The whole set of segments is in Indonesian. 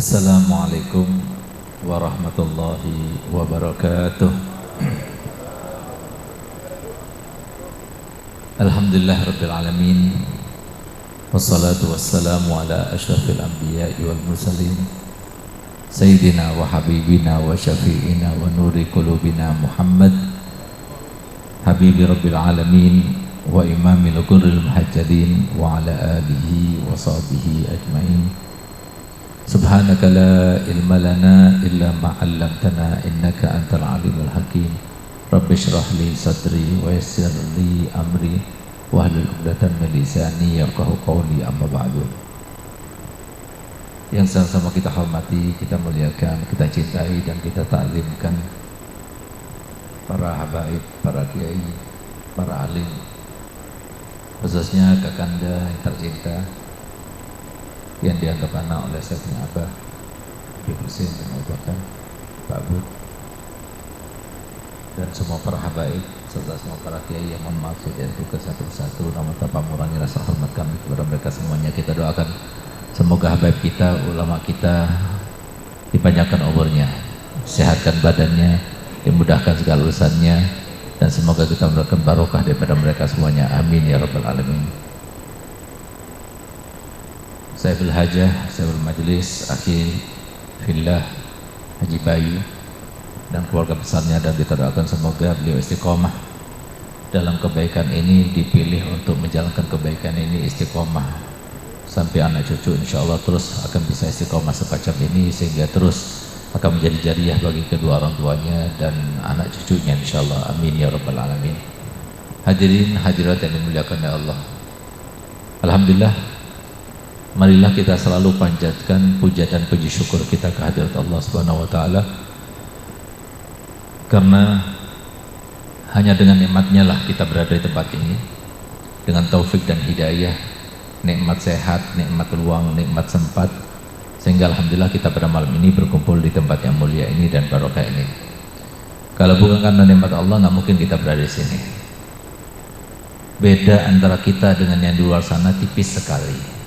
Assalamualaikum warahmatullahi wabarakatuh. Alhamdulillah Rabbil Alamin. Wassalatu wassalamu ala ashrafil anbiya'i wal mursalin Sayyidina wa habibina wa syafi'ina wa nuri qulubina Muhammad Habibi Rabbil Alamin wa imamil qurril muhajjalin wa ala alihi wa sahbihi ajma'in. Subhanaka la ilma lana illa ma 'allamtana innaka antal alimul hakim. Rabbi shrah li sadri wa yassir li amri wahlul 'uqdatam min lisani yafqahu qawli, amma ba'du. Yang sama-sama kita hormati, kita muliakan, kita cintai dan kita ta'limkan para habaib, para kiai, para alim, khususnya kakanda yang tercinta yang dianggap anak oleh saya punya Abah Habib Husin dan Abu Bakar, Pak Bud, dan semua para habaib serta semua para kiai yang mohon maaf saya itu ke satu-satu, namun tanpa mengurangi rasa hormat kami kepada mereka semuanya. Kita doakan semoga habaib kita, ulama kita dipanjangkan umurnya, sehatkan badannya, dimudahkan segala urusannya, dan semoga kita mendapatkan barokah daripada mereka semuanya. Amin ya rabbal alamin. Saiful Hajah, Saiful Majlis, Akhi Fillah Haji Bayu dan keluarga besarnya, dan kita doakan semoga beliau istiqomah dalam kebaikan ini, dipilih untuk menjalankan kebaikan ini istiqomah sampai anak cucu insya Allah terus akan bisa istiqomah semacam ini, sehingga terus akan menjadi jariah bagi kedua orang tuanya dan anak cucunya insya Allah. Amin ya rabbal alamin. Hadirin hadirat yang dimuliakan oleh Allah, alhamdulillah, marilah kita selalu panjatkan puja dan puji syukur kita kehadirat Allah Subhanahu wa taala, karena hanya dengan nikmatnya lah kita berada di tempat ini, dengan taufik dan hidayah, nikmat sehat, nikmat ruang, nikmat sempat, sehingga alhamdulillah kita pada malam ini berkumpul di tempat yang mulia ini dan barokah ini. Kalau bukan karena nikmat Allah, nggak mungkin kita berada di sini. Beda antara kita dengan yang di luar sana tipis sekali.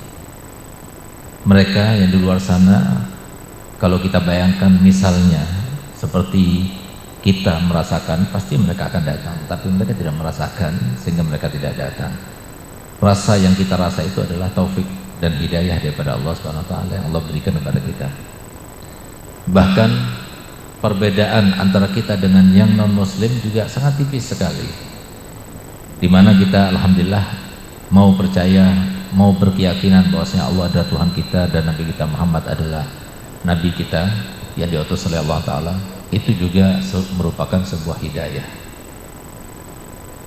Mereka yang di luar sana, kalau kita bayangkan misalnya seperti kita merasakan, pasti mereka akan datang, tapi mereka tidak merasakan sehingga mereka tidak datang. Rasa yang kita rasa itu adalah taufik dan hidayah daripada Allah Subhanahu wa taala yang Allah berikan kepada kita. Bahkan perbedaan antara kita dengan yang non muslim juga sangat tipis sekali, di mana kita alhamdulillah mau percaya, mau berkeyakinan bahwasanya Allah adalah Tuhan kita dan Nabi kita Muhammad adalah Nabi kita yang diutus oleh Allah Ta'ala. Itu juga merupakan sebuah hidayah.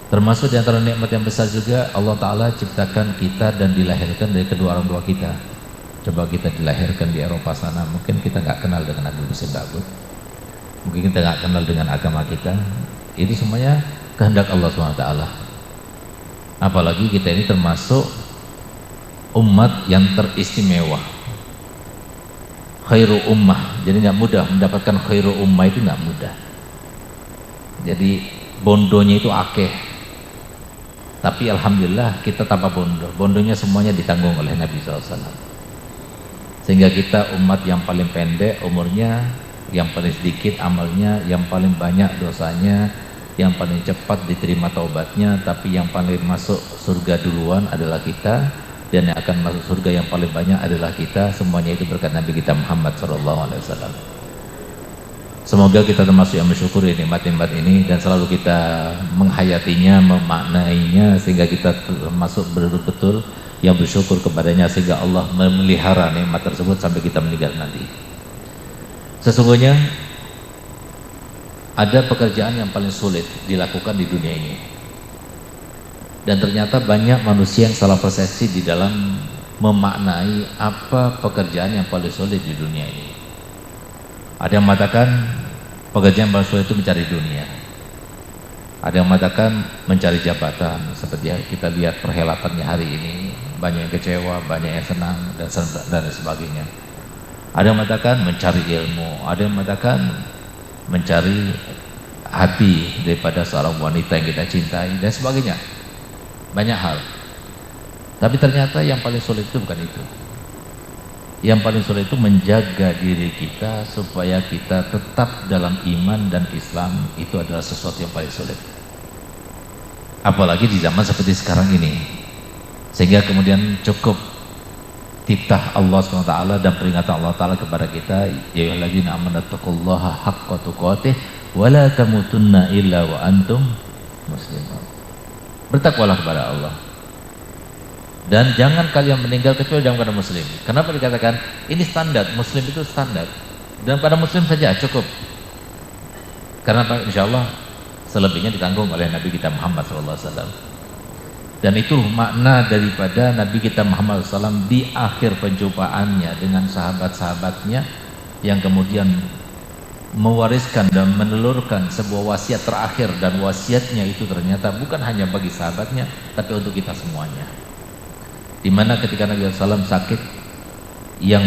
Termasuk di antara nikmat yang besar juga, Allah Ta'ala ciptakan kita dan dilahirkan dari kedua orang tua kita. Coba kita dilahirkan di Eropa sana, mungkin kita nggak kenal dengan Nabi Musa Babud, mungkin kita nggak kenal dengan agama kita. Itu semuanya kehendak Allah SWT. Apalagi kita ini termasuk umat yang teristimewa, khairu ummah. Jadi nggak mudah mendapatkan khairu ummah, itu nggak mudah. Jadi bondonya itu akeh, tapi alhamdulillah kita tanpa bondo. Bondonya semuanya ditanggung oleh Nabi SAW, sehingga kita umat yang paling pendek umurnya, yang paling sedikit amalnya, yang paling banyak dosanya, yang paling cepat diterima taubatnya, tapi yang paling masuk surga duluan adalah kita, dan yang akan masuk surga yang paling banyak adalah kita. Semuanya itu berkat Nabi kita Muhammad SAW. Semoga kita termasuk yang mensyukuri nikmat-nikmat ini dan selalu kita menghayatinya, memaknainya, sehingga kita termasuk betul-betul yang bersyukur kepadanya, sehingga Allah memelihara nikmat tersebut sampai kita meninggal nanti. Sesungguhnya ada pekerjaan yang paling sulit dilakukan di dunia ini, dan ternyata banyak manusia yang salah persepsi di dalam memaknai apa pekerjaan yang paling sulit di dunia ini. Ada yang mengatakan pekerjaan yang paling sulit itu mencari dunia. Ada yang mengatakan mencari jabatan, seperti yang kita lihat perhelatannya hari ini, banyak yang kecewa, banyak yang senang, dan sebagainya. Ada yang mengatakan mencari ilmu, ada yang mengatakan mencari hati daripada seorang wanita yang kita cintai, dan sebagainya. Banyak hal. Tapi ternyata yang paling sulit itu bukan itu. Yang paling sulit itu menjaga diri kita supaya kita tetap dalam iman dan Islam, itu adalah sesuatu yang paling sulit. Apalagi di zaman seperti sekarang ini. Sehingga kemudian cukup titah Allah SWT dan peringatan Allah Ta'ala kepada kita, ya ayyuhalladzina amanu taqullaha haqqa tuqatih wa la tamutunna illa wa antum muslimun. Bertakwalah kepada Allah. Dan jangan kalian meninggal kecuali dalam keadaan muslim. Kenapa dikatakan ini standar, muslim itu standar. Dan pada muslim saja cukup. Karena insya Allah selebihnya ditanggung oleh Nabi kita Muhammad SAW. Dan itu makna daripada Nabi kita Muhammad SAW di akhir penjumpaannya dengan sahabat-sahabatnya, yang kemudian mewariskan dan menelurkan sebuah wasiat terakhir, dan wasiatnya itu ternyata bukan hanya bagi sahabatnya tapi untuk kita semuanya. Dimana ketika Nabi SAW sakit yang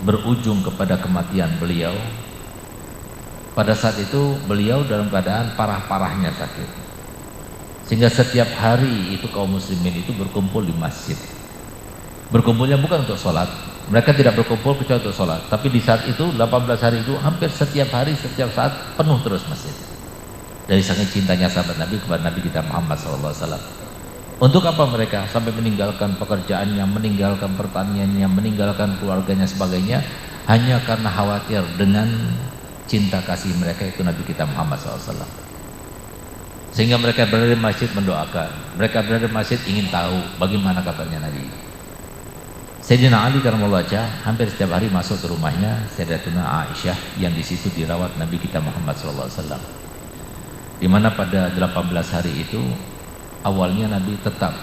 berujung kepada kematian beliau, pada saat itu beliau dalam keadaan parah-parahnya sakit, sehingga setiap hari itu kaum muslimin itu berkumpul di masjid. Berkumpulnya bukan untuk sholat, mereka tidak berkumpul kecuali untuk sholat, tapi di saat itu 18 hari itu hampir setiap hari, setiap saat penuh terus masjid. Dari saking cintanya sahabat Nabi kepada Nabi kita Muhammad SAW. Untuk apa mereka sampai meninggalkan pekerjaannya, meninggalkan pertaniannya, meninggalkan keluarganya sebagainya, hanya karena khawatir dengan cinta kasih mereka itu Nabi kita Muhammad SAW. Sehingga mereka berada di masjid mendoakan, mereka berada di masjid ingin tahu bagaimana kabarnya Nabi. Sayyidina Ali karramallahu wajhah hampir setiap hari masuk ke rumahnya Sayyidatuna Aisyah yang di situ dirawat Nabi kita Muhammad SAW. Di mana pada 18 hari itu awalnya Nabi tetap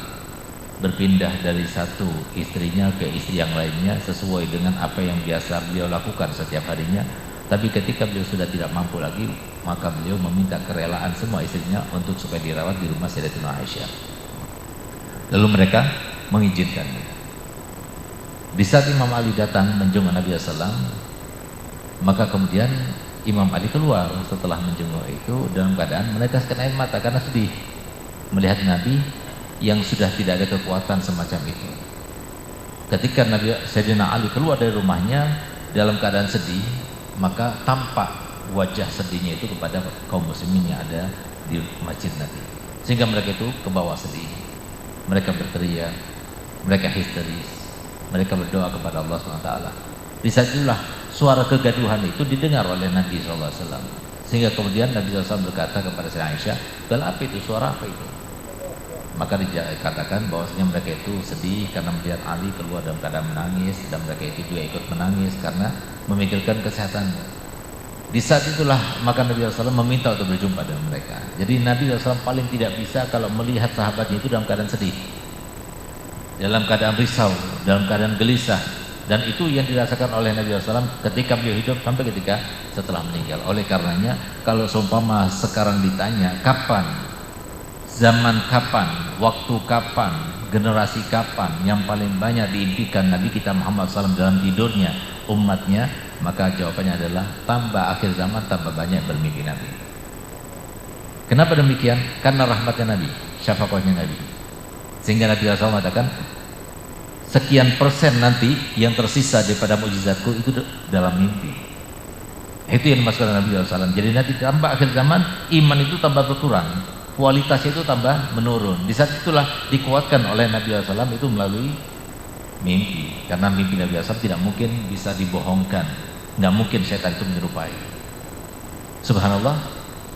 berpindah dari satu istrinya ke istri yang lainnya sesuai dengan apa yang biasa beliau lakukan setiap harinya. Tapi ketika beliau sudah tidak mampu lagi, maka beliau meminta kerelaan semua istrinya untuk supaya dirawat di rumah Sayyidatuna Aisyah. Lalu mereka mengizinkan. Di saat Imam Ali datang menjenguk Nabi SAW, maka kemudian Imam Ali keluar setelah menjenguk itu dalam keadaan meneteskan air mata karena sedih melihat Nabi yang sudah tidak ada kekuatan semacam itu. Ketika Nabi Sayyidina Ali keluar dari rumahnya dalam keadaan sedih, maka tampak wajah sedihnya itu kepada kaum muslimin yang ada di masjid Nabi, sehingga mereka itu ke bawah sedih, mereka berteriak, mereka histeris, mereka berdoa kepada Allah SWT. Di saat itulah suara kegaduhan itu didengar oleh Nabi SAW, sehingga kemudian Nabi SAW berkata kepada Sayyidah Aisyah, "Bel, apa itu, suara apa itu?" Maka dikatakan bahwasanya mereka itu sedih karena melihat Ali keluar dalam keadaan menangis, dan mereka itu juga ikut menangis karena memikirkan kesehatannya. Di saat itulah maka Nabi SAW meminta untuk berjumpa dengan mereka. Jadi Nabi SAW paling tidak bisa kalau melihat sahabatnya itu dalam keadaan sedih, dalam keadaan risau, dalam keadaan gelisah. Dan itu yang dirasakan oleh Nabi SAW ketika beliau hidup sampai ketika setelah meninggal. Oleh karenanya kalau seumpama sekarang ditanya kapan, zaman kapan, waktu kapan, generasi kapan yang paling banyak diimpikan Nabi kita Muhammad SAW dalam tidurnya umatnya, maka jawabannya adalah tambah akhir zaman tambah banyak bermimpi Nabi. Kenapa demikian? Karena rahmatnya Nabi, syafaqahnya Nabi. Sehingga Nabi SAW mengatakan sekian persen nanti yang tersisa daripada mukjizatku itu dalam mimpi. Itu yang dimaksudkan Nabi SAW. Jadi nanti tambah akhir zaman iman itu tambah berkurang, kualitasnya itu tambah menurun. Di saat itulah dikuatkan oleh Nabi SAW itu melalui mimpi, karena mimpi Nabi SAW tidak mungkin bisa dibohongkan, nggak mungkin setan itu menyerupai. Subhanallah,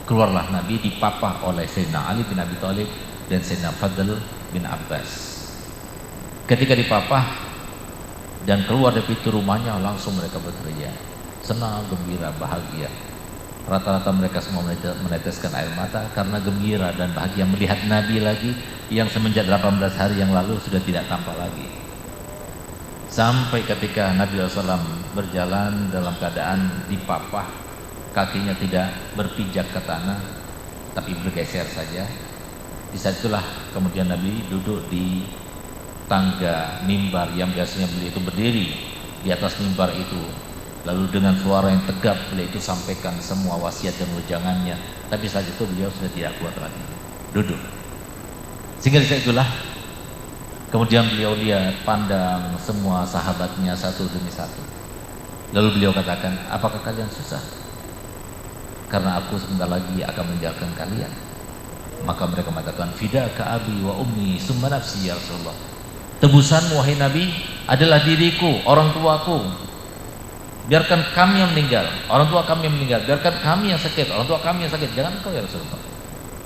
keluarlah Nabi dipapah oleh Sayyidina Ali bin Abi Thalib dan Sayyidina Fadl bin Abbas. Ketika dipapah dan keluar dari pintu rumahnya, langsung mereka berteriak, senang, gembira, bahagia. Rata-rata mereka semua meneteskan air mata karena gembira dan bahagia melihat Nabi lagi yang semenjak 18 hari yang lalu sudah tidak tampak lagi. Sampai ketika Nabi SAW berjalan dalam keadaan dipapah, kakinya tidak berpijak ke tanah tapi bergeser saja. Di saat itulah kemudian Nabi duduk di tangga mimbar yang biasanya beliau itu berdiri di atas mimbar itu. Lalu dengan suara yang tegap beliau itu sampaikan semua wasiat dan wejangannya. Tapi saat itu beliau sudah tidak kuat lagi, duduk. Sehingga di saat itulah Kemudian beliau lihat, pandang semua sahabatnya satu demi satu. Lalu beliau katakan, apakah kalian susah? Karena aku sebentar lagi akan meninggalkan kalian. Maka mereka mengatakan, fidaka abi wa ummi summa nafsi ya Rasulullah. Tebusanmu wahai Nabi adalah diriku, orang tuaku. Biarkan kami yang meninggal, orang tua kami yang meninggal. Biarkan kami yang sakit, orang tua kami yang sakit. Jangan engkau ya Rasulullah.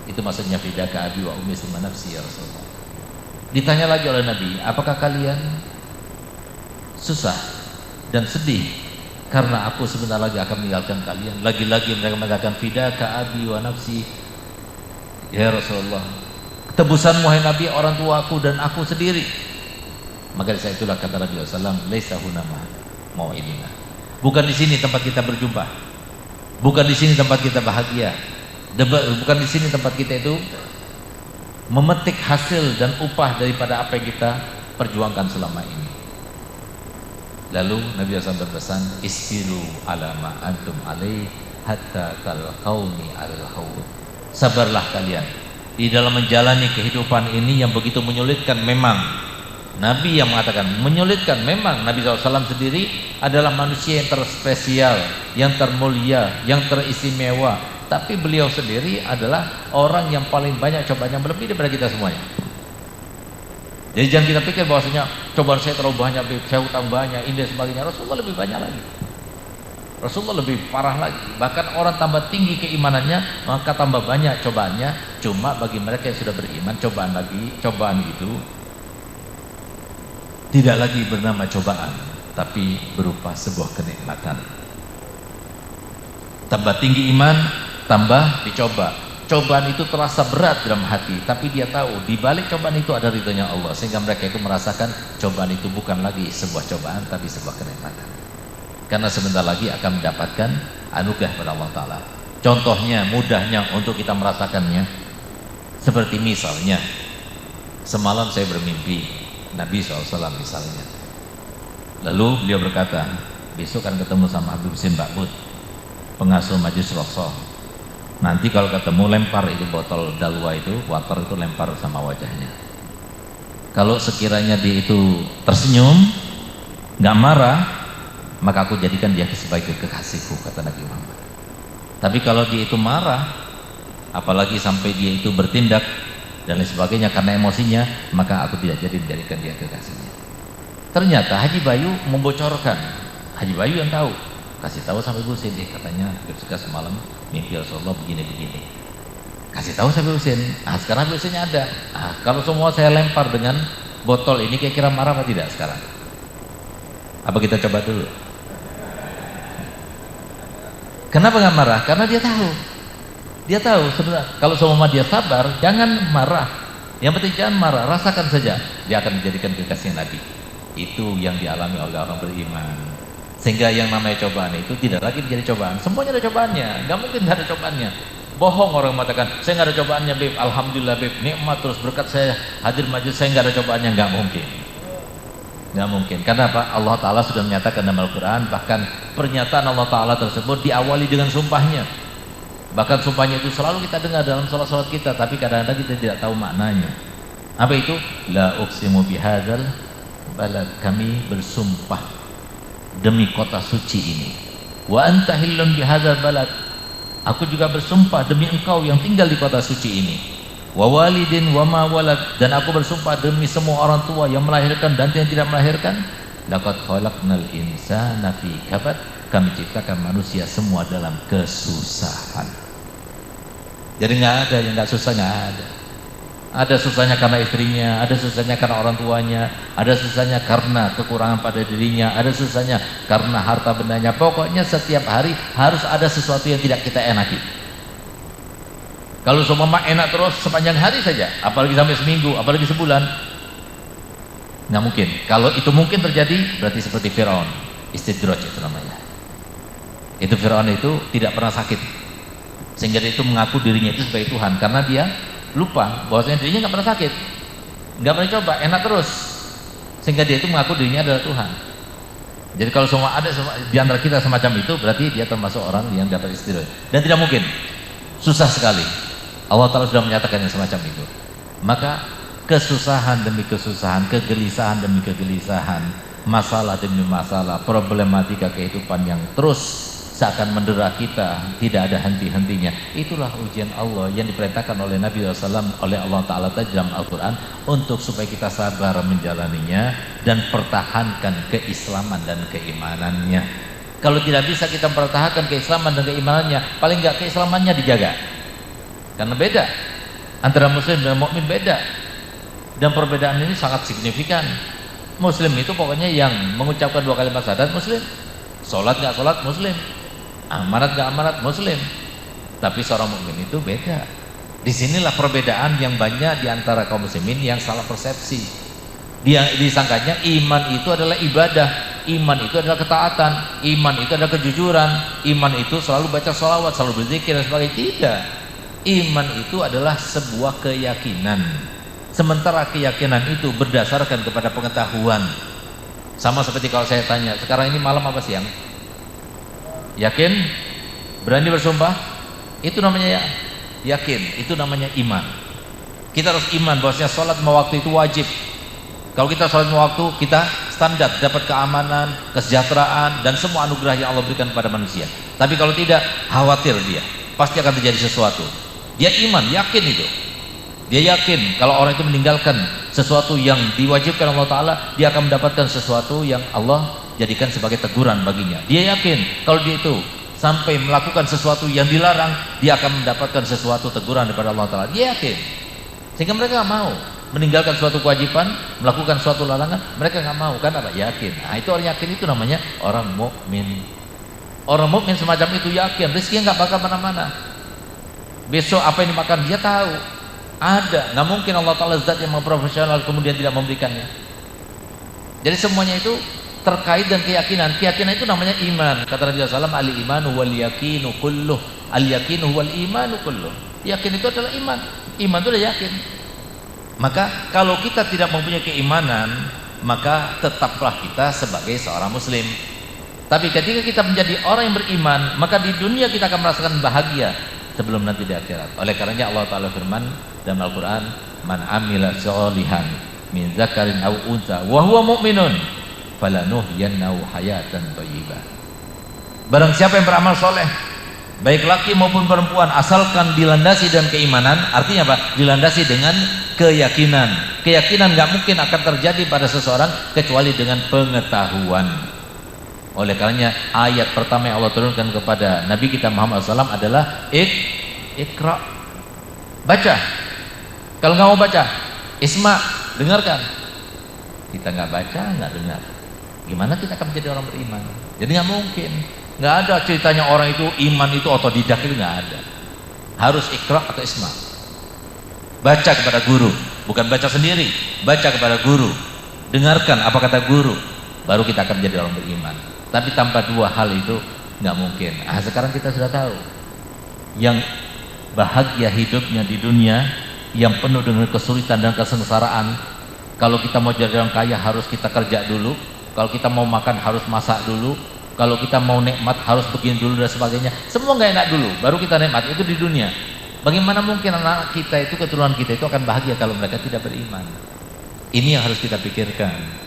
Itu maksudnya fidaka abi wa ummi summa nafsi ya Rasulullah. Ditanya lagi oleh Nabi, apakah kalian susah dan sedih karena aku sebentar lagi akan meninggalkan kalian? Lagi-lagi mereka mengatakan fidaka abi wa nafsi ya Rasulullah. Tebusan wahai Nabi, orang tuaku dan aku sendiri. Maka dari itulah kata Nabi SAW, laisa huna mau'idina. Bukan di sini tempat kita berjumpa. Bukan di sini tempat kita bahagia. Bukan di sini tempat kita itu memetik hasil dan upah daripada apa yang kita perjuangkan selama ini. Lalu Nabi SAW berpesan, isbiru ala ma antum alaih hatta talqauni alal haud. Sabarlah kalian di dalam menjalani kehidupan ini yang begitu menyulitkan. Memang Nabi yang mengatakan menyulitkan, memang Nabi SAW sendiri adalah manusia yang terspesial, yang termulia, yang teristimewa. Tapi beliau sendiri adalah orang yang paling banyak cobaan, yang lebih daripada kita semuanya. Jadi jangan kita pikir bahwasanya cobaan saya terlalu banyak, saya utang banyak, ini dan sebagainya. Rasulullah lebih banyak lagi. Rasulullah lebih parah lagi. Bahkan orang tambah tinggi keimanannya, maka tambah banyak cobaannya. Cuma bagi mereka yang sudah beriman, cobaan itu tidak lagi bernama cobaan, tapi berupa sebuah kenikmatan. Tambah tinggi iman, tambah dicoba. Cobaan itu terasa berat dalam hati, tapi dia tahu di balik cobaan itu ada ridhonya Allah, sehingga mereka itu merasakan cobaan itu bukan lagi sebuah cobaan, tapi sebuah kenikmatan. Karena sebentar lagi akan mendapatkan anugerah dari Allah Ta'ala. Contohnya, mudahnya untuk kita merasakannya, seperti misalnya semalam saya bermimpi Nabi SAW misalnya. Lalu beliau berkata, besok akan ketemu sama Habib Husin Ba'bud, pengasuh Majelis Rasul. Nanti kalau ketemu lempar itu botol dalwa itu, water itu lempar sama wajahnya. Kalau sekiranya dia itu tersenyum, nggak marah, maka aku jadikan dia sebagai kekasihku, kata Nabi Muhammad. Tapi kalau dia itu marah, apalagi sampai dia itu bertindak dan lain sebagainya karena emosinya, maka aku tidak jadi menjadikan dia kekasihnya. Ternyata Haji Bayu membocorkan, Haji Bayu yang tahu, kasih tahu sampai Husin, katanya ketika semalam mimpi Rasulullah begini-begini. Kasih tahu sampai Husin. Sekarang Husinnya ada. Kalau semua saya lempar dengan botol ini, kira-kira marah apa tidak sekarang? Apa kita coba dulu? Kenapa nggak marah? Karena dia tahu. Dia tahu sebenarnya kalau semua dia sabar, jangan marah. Yang penting jangan marah, rasakan saja. Dia akan menjadikan kekasih Nabi. Itu yang dialami oleh orang beriman. Sehingga yang namanya cobaan itu tidak lagi menjadi cobaan. Semuanya ada cobaannya, nggak mungkin nggak ada cobaannya. Bohong orang mengatakan, saya nggak ada cobaannya, Beb. Alhamdulillah, Beb. Nikmat terus berkat saya hadir majelis, saya nggak ada cobaannya. Nggak mungkin. Nggak mungkin. Karena apa? Allah Ta'ala sudah menyatakan dalam Al-Quran, bahkan pernyataan Allah Ta'ala tersebut diawali dengan sumpahnya. Bahkan sumpahnya itu selalu kita dengar dalam salat-salat kita, tapi kadang-kadang kita tidak tahu maknanya. Apa itu? La uqsimu bihadzal balad, kami bersumpah demi kota suci ini. Wa anta hillun bihadzal balad, aku juga bersumpah demi engkau yang tinggal di kota suci ini. Wa walidin wa ma walad, dan aku bersumpah demi semua orang tua yang melahirkan dan yang tidak melahirkan. Laqad khalaqnal insana fi kabad, kami ciptakan manusia semua dalam kesusahan. Jadi nggak ada yang nggak susah, nggak ada. Ada susahnya karena istrinya, ada susahnya karena orang tuanya, ada susahnya karena kekurangan pada dirinya, ada susahnya karena harta bendanya. Pokoknya setiap hari harus ada sesuatu yang tidak kita enaki. Kalau seumpama enak terus sepanjang hari saja, apalagi sampai seminggu, apalagi sebulan, nggak mungkin. Kalau itu mungkin terjadi, berarti seperti Firaun, istidraj itu namanya. Itu Firaun itu tidak pernah sakit, sehingga dia itu mengaku dirinya itu sebagai Tuhan, karena dia lupa bahwasanya dirinya nggak pernah sakit, nggak pernah coba, enak terus, sehingga dia itu mengaku dirinya adalah Tuhan. Jadi kalau semua ada di antara kita semacam itu, berarti dia termasuk orang yang dapat istidraj, dan tidak mungkin, susah sekali. Allah Ta'ala sudah menyatakan yang semacam itu. Maka kesusahan demi kesusahan, kegelisahan demi kegelisahan, masalah demi masalah, problematika kehidupan yang terus seakan mendera kita, tidak ada henti-hentinya. Itulah ujian Allah yang diperintahkan oleh Nabi SAW, oleh Allah Ta'ala dalam Al-Quran, untuk supaya kita sabar menjalaninya dan pertahankan keislaman dan keimanannya. Kalau tidak bisa kita pertahankan keislaman dan keimanannya, paling enggak keislamannya dijaga. Karena beda antara muslim dan mukmin, beda. Dan perbedaan ini sangat signifikan. Muslim itu pokoknya yang mengucapkan 2 kalimat syahadat muslim, sholat nggak sholat muslim, amanat nggak amanat muslim. Tapi seorang mukmin itu beda. Disinilah perbedaan yang banyak di antara kaum muslimin yang salah persepsi. Dia disangkanya iman itu adalah ibadah, iman itu adalah ketaatan, iman itu adalah kejujuran, iman itu selalu baca sholawat, selalu berzikir dan sebagainya. Tidak. Iman itu adalah sebuah keyakinan. Sementara keyakinan itu berdasarkan kepada pengetahuan. Sama seperti kalau saya tanya, sekarang ini malam apa siang? Yakin? Berani bersumpah? Itu namanya yakin, itu namanya iman. Kita harus iman bahwasanya sholat lima waktu itu wajib. Kalau kita sholat lima waktu, kita standar dapat keamanan, kesejahteraan, dan semua anugerah yang Allah berikan kepada manusia. Tapi kalau tidak, khawatir dia, pasti akan terjadi sesuatu. Dia iman, yakin itu. Dia yakin kalau orang itu meninggalkan sesuatu yang diwajibkan Allah Ta'ala, dia akan mendapatkan sesuatu yang Allah jadikan sebagai teguran baginya. Dia yakin kalau dia itu sampai melakukan sesuatu yang dilarang, dia akan mendapatkan sesuatu teguran daripada Allah Ta'ala. Dia yakin. Sehingga mereka nggak mau meninggalkan suatu kewajiban, melakukan suatu larangan. Mereka nggak mau, kan apa? Yakin. Nah, itu orang yakin, itu namanya orang mukmin. Orang mukmin semacam itu yakin rezekinya nggak bakal mana-mana. Besok apa yang dimakan dia tahu. Ada, nggak mungkin Allah Ta'ala zat yang memprofesional kemudian tidak memberikannya. Jadi semuanya itu terkait dengan keyakinan. Keyakinan itu namanya iman. Kata Nabi SAW, al-imanu wal yakinu kulluh, al-yakinu wal imanu kulluh. Yakin itu adalah iman. Iman itu adalah yakin. Maka kalau kita tidak mempunyai keimanan, maka tetaplah kita sebagai seorang muslim. Tapi ketika kita menjadi orang yang beriman, maka di dunia kita akan merasakan bahagia sebelum nanti di akhirat. Oleh karenanya Allah Ta'ala firman dalam Al-Quran, man amila sholihan min zakarin aw unsa wa huwa mu'minun falanuhyiyannahu hayatan thayyibah. Barang siapa yang beramal soleh, baik laki maupun perempuan, asalkan dilandasi dengan keimanan. Artinya apa? Dilandasi dengan keyakinan. Keyakinan nggak mungkin akan terjadi pada seseorang kecuali dengan pengetahuan. Oleh karenanya ayat pertama yang Allah turunkan kepada Nabi kita Muhammad SAW adalah Iqra, baca. Kalau nggak mau baca, isma, dengarkan. Kita nggak baca, nggak dengar, gimana kita akan menjadi orang beriman? Jadi nggak mungkin. Nggak ada ceritanya orang itu iman itu otodidak, itu nggak ada. Harus Iqra atau isma. Baca kepada guru, bukan baca sendiri. Baca kepada guru, dengarkan apa kata guru, baru kita akan menjadi orang beriman. Tapi tanpa dua hal itu nggak mungkin. Nah, sekarang kita sudah tahu yang bahagia hidupnya di dunia, yang penuh dengan kesulitan dan kesengsaraan. Kalau kita mau jadi orang kaya harus kita kerja dulu. Kalau kita mau makan harus masak dulu. Kalau kita mau nikmat harus begini dulu dan sebagainya. Semua nggak enak dulu, baru kita nikmat. Itu di dunia. Bagaimana mungkin anak kita itu, keturunan kita itu akan bahagia kalau mereka tidak beriman? Ini yang harus kita pikirkan.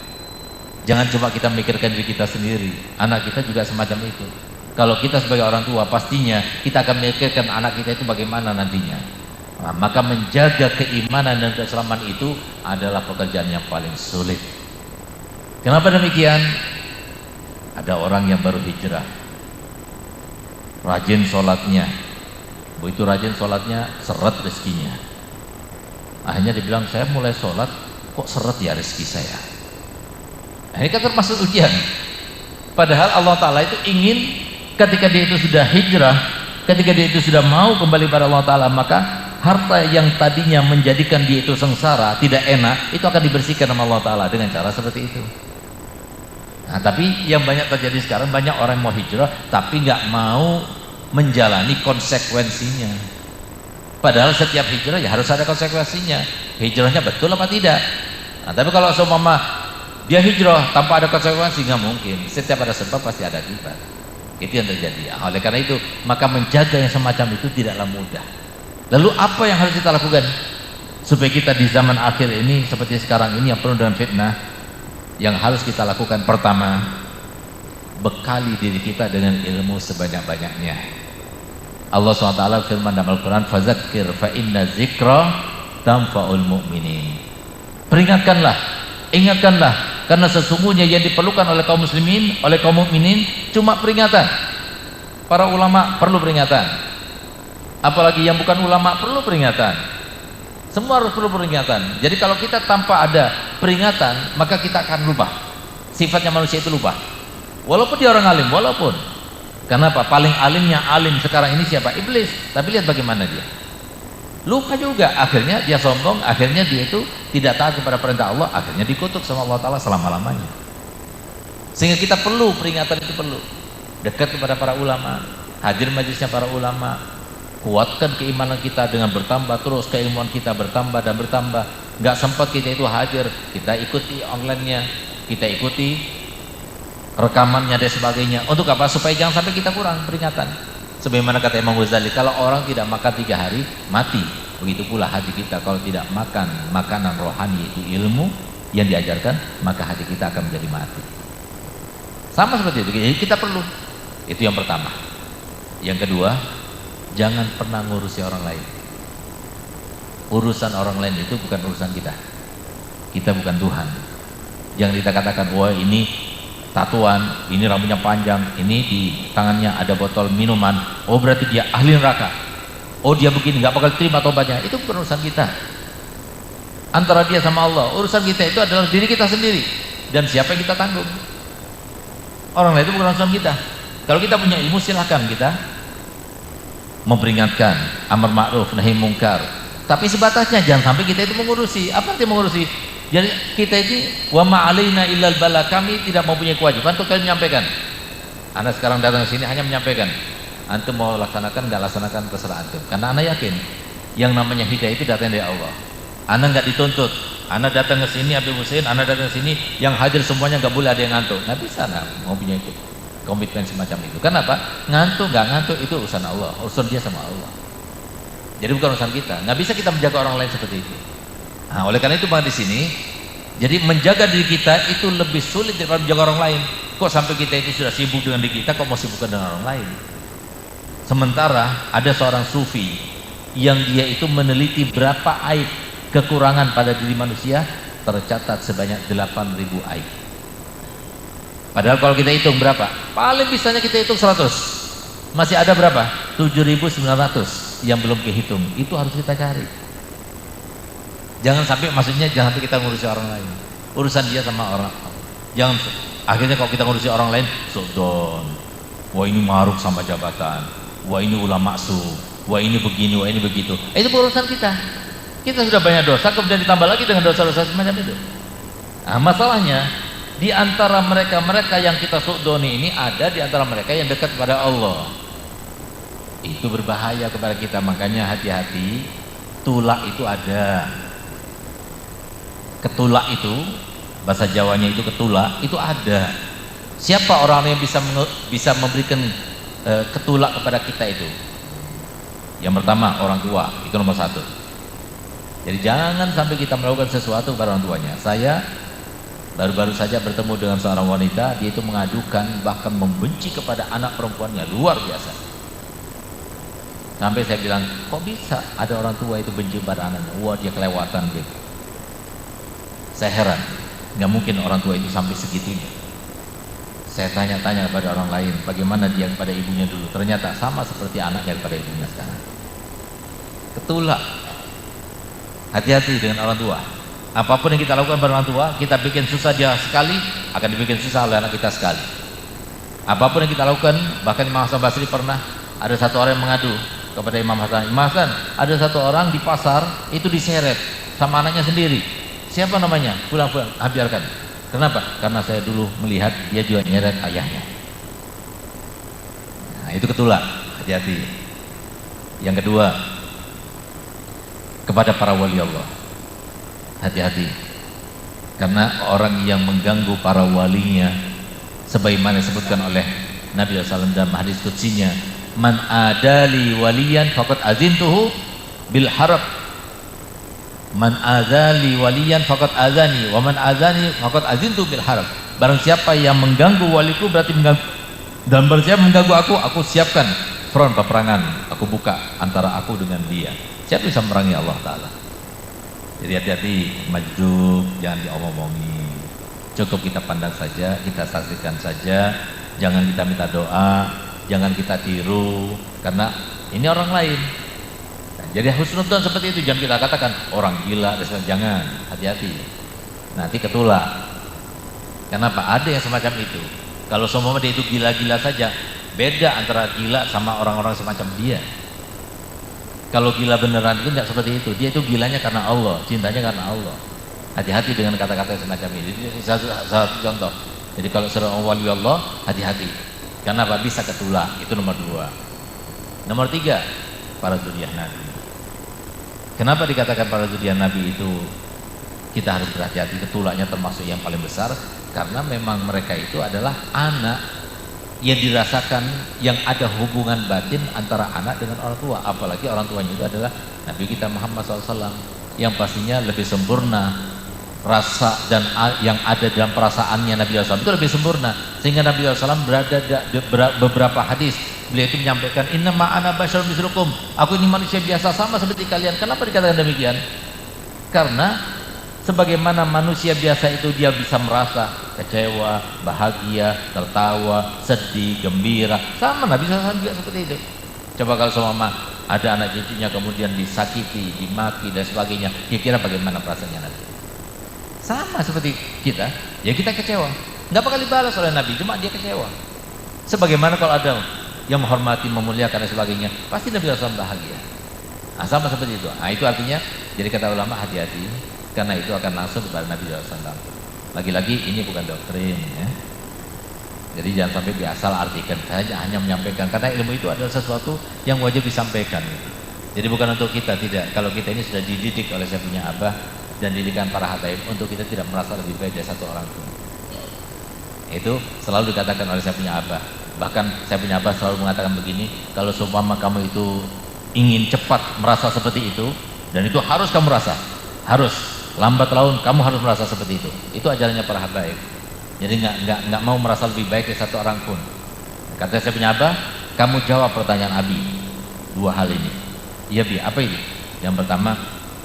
Jangan cuma kita memikirkan diri kita sendiri, anak kita juga semacam itu. Kalau kita sebagai orang tua, pastinya kita akan memikirkan anak kita itu bagaimana nantinya. Nah, maka menjaga keimanan dan keislaman itu adalah pekerjaan yang paling sulit. Kenapa demikian? Ada orang yang baru hijrah, rajin sholatnya, begitu rajin sholatnya seret rezekinya. Akhirnya dibilang, saya mulai sholat kok seret ya rezeki saya. Nah, ini kan termasuk ujian. Padahal Allah Ta'ala itu ingin ketika dia itu sudah hijrah, ketika dia itu sudah mau kembali pada Allah Ta'ala, maka harta yang tadinya menjadikan dia itu sengsara, tidak enak, itu akan dibersihkan sama Allah Ta'ala dengan cara seperti itu. Nah, tapi yang banyak terjadi sekarang, banyak orang yang mau hijrah tapi nggak mau menjalani konsekuensinya. Padahal setiap hijrah ya harus ada konsekuensinya. Hijrahnya betul apa tidak? Nah, tapi kalau seumpama dia hijrah tanpa ada konsekuensi, nggak mungkin. Setiap ada sebab pasti ada akibat. Itu yang terjadi. Oleh karena itu, maka menjaga yang semacam itu tidaklah mudah. Lalu apa yang harus kita lakukan? supaya kita di zaman akhir ini seperti sekarang ini yang penuh dengan fitnah, yang harus kita lakukan pertama, bekali diri kita dengan ilmu sebanyak-banyaknya. Allah SWT firman dalam Al-Quran, fadzakir fa inna zikra tanfa'ul mu'minin. Peringatkanlah, ingatkanlah, karena sesungguhnya yang diperlukan oleh kaum muslimin, oleh kaum mukminin cuma peringatan. Para ulama perlu peringatan, apalagi yang bukan ulama perlu peringatan. Semua harus perlu peringatan. Jadi kalau kita tanpa ada peringatan, maka kita akan lupa. Sifatnya manusia itu lupa, walaupun dia orang alim, walaupun. Kenapa? Paling alimnya alim sekarang ini siapa? Iblis. Tapi lihat bagaimana dia lupa juga, akhirnya dia sombong, akhirnya dia itu tidak taat kepada perintah Allah, akhirnya dikutuk sama Allah Ta'ala selama-lamanya. Sehingga kita perlu peringatan, itu perlu dekat kepada para ulama, hadir majlisnya para ulama, kuatkan keimanan kita dengan bertambah terus, keilmuan kita bertambah dan bertambah. Nggak sempat kita itu hadir, kita ikuti online-nya, kita ikuti rekamannya dan sebagainya. Untuk apa? Supaya jangan sampai kita kurang peringatan. Sebagaimana kata Imam Ghazali, kalau orang tidak makan 3 hari mati, begitu pula hati kita kalau tidak makan makanan rohani, yaitu ilmu yang diajarkan, maka hati kita akan menjadi mati. Sama seperti itu. Jadi kita perlu, itu yang pertama. Yang kedua, jangan pernah ngurusi orang lain. Urusan orang lain itu bukan urusan kita. Kita bukan Tuhan. Jangan kita katakan, wah ini tatuan, ini rambutnya panjang, ini di tangannya ada botol minuman, oh berarti dia ahli neraka, oh dia begini, nggak bakal terima tobatnya. Itu bukan urusan kita, antara dia sama Allah. Urusan kita itu adalah diri kita sendiri, dan siapa yang kita tanggung. Orang lain itu bukan urusan kita. Kalau kita punya ilmu, silahkan kita memperingatkan, amar ma'ruf nahi mungkar, tapi sebatasnya, jangan sampai kita itu mengurusi. Apa arti mengurusi? Jadi kita ini wa ma'alaina illal bala, kami tidak mempunyai kewajiban untuk kalian menyampaikan. Anda sekarang datang ke sini hanya menyampaikan. Antum mau laksanakan, nggak laksanakan, terserah antum. Karena Anda yakin yang namanya hidayah itu datang dari Allah. Anda nggak dituntut. Anda datang ke sini, Habib Hussein, Anda datang ke sini, yang hadir semuanya nggak boleh ada yang ngantuk. Nggak bisa, nah, mau punya itu komitmen semacam itu. Kenapa? Ngantuk nggak ngantuk itu urusan Allah, urusan dia sama Allah. Jadi bukan urusan kita. Nggak bisa kita menjaga orang lain seperti itu. Nah, oleh karena itu Bang di sini, jadi menjaga diri kita itu lebih sulit daripada menjaga orang lain. Kok sampai kita itu sudah sibuk dengan diri kita, kok mau sibuk dengan orang lain? Sementara ada seorang sufi yang dia itu meneliti berapa aib kekurangan pada diri manusia, tercatat sebanyak 8.000 aib. Padahal kalau kita hitung berapa? Paling bisanya kita hitung 100. Masih ada berapa? 7.900 yang belum kehitung. Itu harus kita cari. Jangan sampai, maksudnya jangan sampai kita ngurusi orang lain. Urusan dia sama orang. Jangan akhirnya kalau kita ngurusi orang lain, sodon. Wah ini maruk sama jabatan. Wah ini ulama su. Wah ini begini, wah ini begitu. Itu urusan kita. Kita sudah banyak dosa, kemudian ditambah lagi dengan dosa-dosa semacam itu. Nah, masalahnya di antara mereka yang kita sodoni ini, ada di antara mereka yang dekat kepada Allah. Itu berbahaya kepada kita. Makanya hati-hati. Tulak itu ada. Ketulak itu, bahasa Jawanya itu ketulak, itu ada. Siapa orang yang bisa memberikan ketulak kepada kita itu? Yang pertama, orang tua, itu nomor 1. Jadi jangan sampai kita melakukan sesuatu kepada orang tuanya. Saya baru-baru saja bertemu dengan seorang wanita, dia itu mengadukan, bahkan membenci kepada anak perempuannya, luar biasa. Sampai saya bilang, kok bisa ada orang tua itu benci pada anaknya? Wah dia kelewatan gitu. Saya heran, nggak mungkin orang tua itu sampai segitunya. Saya tanya-tanya kepada orang lain, bagaimana dia kepada ibunya dulu. Ternyata sama seperti anaknya kepada ibunya sekarang. Ketulak. Hati-hati dengan orang tua. Apapun yang kita lakukan pada orang tua, kita bikin susah dia sekali, akan dibikin susah oleh anak kita sekali. Apapun yang kita lakukan, bahkan Imam Hasan Basri pernah ada satu orang yang mengadu kepada Imam Hasan. Imam Hasan, ada satu orang di pasar itu diseret sama anaknya sendiri. Siapa namanya? Pulang-pulang, biarkan. Kenapa? Karena saya dulu melihat dia juga nyeret ayahnya. Nah, itu ketulak, hati-hati. Yang kedua, kepada para wali Allah, hati-hati. Karena orang yang mengganggu para walinya, sebagaimana disebutkan oleh Nabi SAW dalam hadis qudsinya, man adali waliyan faqad azintuhu bil harb. Man adzali waliyan faqad adzani wa man adzani faqad azintu bil harb. Barang siapa yang mengganggu waliku berarti mengganggu, dan barang siapa mengganggu aku siapkan front peperangan, aku buka antara aku dengan dia. Siapa bisa memerangi Allah Ta'ala? Jadi hati-hati, majdzub jangan diomong-omongin. Cukup kita pandang saja, kita saksikan saja, jangan kita minta doa, jangan kita tiru, karena ini orang lain. Jadi husnudzon seperti itu, jangan kita katakan orang gila, jangan, hati-hati. Nanti ketulak. Kenapa? Ada yang semacam itu. Kalau semua dia itu gila-gila saja, beda antara gila sama orang-orang semacam dia. Kalau gila beneran itu tidak seperti itu. Dia itu gilanya karena Allah, cintanya karena Allah. Hati-hati dengan kata-kata semacam ini. Ini satu contoh. Jadi kalau seorang wali Allah, hati-hati. Kenapa? Bisa ketulak. Itu nomor 2. Nomor 3, para dzurriyyah Nabi. Kenapa dikatakan para dzurriyyah Nabi itu kita harus berhati-hati? Ketulaknya termasuk yang paling besar, karena memang mereka itu adalah anak yang dirasakan, yang ada hubungan batin antara anak dengan orang tua. Apalagi orang tuanya itu adalah Nabi kita Muhammad SAW, yang pastinya lebih sempurna rasa dan yang ada dalam perasaannya Nabi SAW itu lebih sempurna, sehingga Nabi SAW berada beberapa hadis beliau itu menyampaikan, inna ma'ana basyarun mislukum, aku ini manusia biasa sama seperti kalian. Kenapa dikatakan demikian? Karena sebagaimana manusia biasa itu dia bisa merasa kecewa, bahagia, tertawa, sedih, gembira, sama Nabi SAW juga seperti itu. Coba kalau sama ada anak cucunya kemudian disakiti, dimaki dan sebagainya, kira-kira bagaimana perasaannya Nabi? Sama seperti kita, ya kita kecewa, nggak bakal dibalas oleh Nabi, cuma dia kecewa. Sebagaimana kalau ada yang menghormati, memuliakan dan sebagainya, pasti Nabi SAW bahagia. Nah, sama seperti itu. Nah, itu artinya, jadi kata ulama, hati-hati, karena itu akan langsung kepada Nabi SAW. Lagi-lagi ini bukan doktrin, ya. Jadi jangan sampai diasal artikan saja, hanya menyampaikan, karena ilmu itu adalah sesuatu yang wajib disampaikan. Jadi bukan untuk kita, tidak. Kalau kita ini sudah dididik oleh saya punya abah dan didikan para habaib, untuk kita tidak merasa lebih baik dari satu orang pun. Itu selalu dikatakan oleh saya punya abah. Bahkan saya punya abah selalu mengatakan begini, kalau seumpama kamu itu ingin cepat merasa seperti itu, dan itu harus kamu rasa, harus lambat laun kamu harus merasa seperti itu. Itu ajarannya para habaib. Jadi nggak mau merasa lebih baik dari satu orang pun. Kata saya punya abah, kamu jawab pertanyaan Abi 2 hal ini. Iya Bi, apa ini? Yang pertama,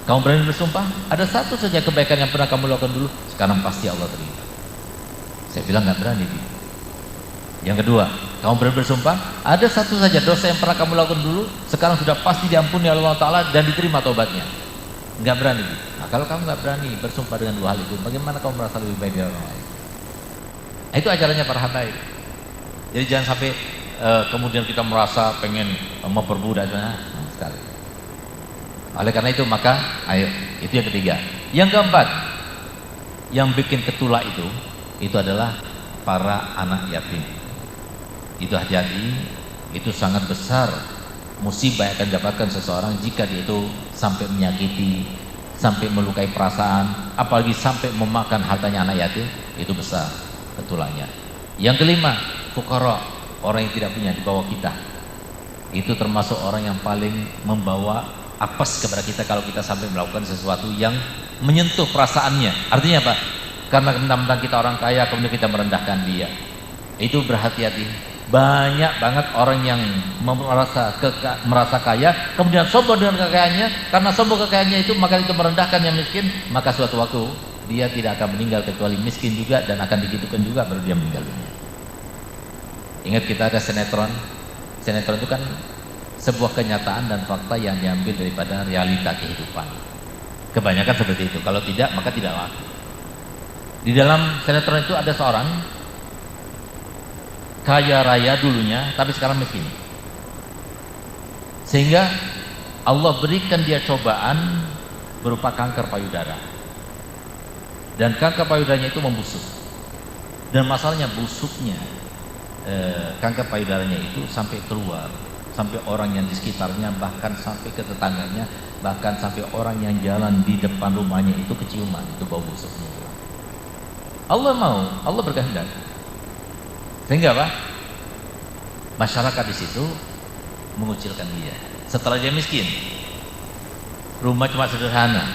kamu berani bersumpah ada satu saja kebaikan yang pernah kamu lakukan dulu, sekarang pasti Allah terima. Saya bilang nggak berani Bi. Yang kedua, kamu berani bersumpah ada satu saja dosa yang pernah kamu lakukan dulu, sekarang sudah pasti diampuni oleh Allah Ta'ala dan diterima taubatnya. Nggak berani Bi. Nah, kalau kamu nggak berani bersumpah dengan 2 hal itu, bagaimana kamu merasa lebih baik dari orang lain? Itu ajarannya para habaib. Jadi jangan sampai kemudian kita merasa pengen memperbudak sekali. Oleh karena itu maka ayo, itu yang ketiga. Yang keempat, yang bikin ketulak itu adalah para anak yatim. Itu hati-hati, itu sangat besar musibah yang akan didapatkan seseorang jika dia itu sampai menyakiti, sampai melukai perasaan, apalagi sampai memakan hartanya anak yatim, itu besar ketulaknya. Yang kelima, fuqara, orang yang tidak punya di bawah kita. Itu termasuk orang yang paling membawa apes kepada kita kalau kita sampai melakukan sesuatu yang menyentuh perasaannya. Artinya apa? Karena mentang-mentang kita orang kaya kemudian kita merendahkan dia. Itu berhati-hati. Banyak banget orang yang merasa kaya kemudian sombong dengan kekayaannya. Karena sombong kekayaannya itu maka itu merendahkan yang miskin, maka suatu waktu dia tidak akan meninggal kecuali miskin juga dan akan digitukan juga baru dia meninggal dunia. Ingat kita ada sinetron. Sinetron itu kan sebuah kenyataan dan fakta yang diambil daripada realita kehidupan. Kebanyakan seperti itu. Kalau tidak maka tidak laku. Di dalam sinetron itu ada seorang kaya raya dulunya tapi sekarang miskin. Sehingga Allah berikan dia cobaan berupa kanker payudara. Dan kanker payudaranya itu membusuk. Dan masalahnya busuknya kanker payudaranya itu sampai keluar, sampai orang yang di sekitarnya, bahkan sampai ke tetangganya, bahkan sampai orang yang jalan di depan rumahnya itu keciuman itu bau busuknya. Allah mau, Allah berkehendak. Sehingga apa? Masyarakat di situ mengucilkan dia. Setelah dia miskin, rumah cuma sederhana,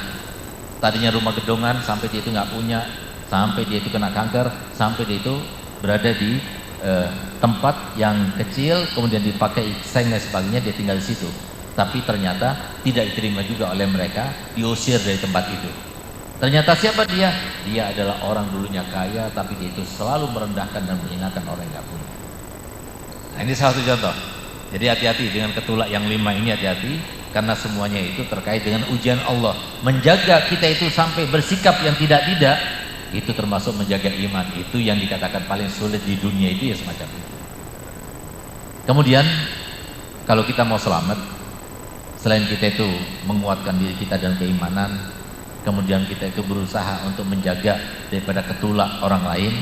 Tadinya rumah gedongan, sampai dia itu nggak punya, sampai dia itu kena kanker, sampai dia itu berada di tempat yang kecil, kemudian dipakai seng dan sebagainya, dia tinggal di situ. Tapi ternyata tidak diterima juga oleh mereka, diusir dari tempat itu. Ternyata siapa dia? Dia adalah orang dulunya kaya, tapi dia itu selalu merendahkan dan menghinakan orang yang nggak punya. Nah, ini salah satu contoh. Jadi hati-hati dengan ketulak yang 5 ini, hati-hati, karena semuanya itu terkait dengan ujian Allah. Menjaga kita itu sampai bersikap yang tidak-tidak, itu termasuk menjaga iman. Itu yang dikatakan paling sulit di dunia itu, ya semacam itu. Kemudian kalau kita mau selamat, selain kita itu menguatkan diri kita dan keimanan, kemudian kita itu berusaha untuk menjaga daripada ketulak orang lain.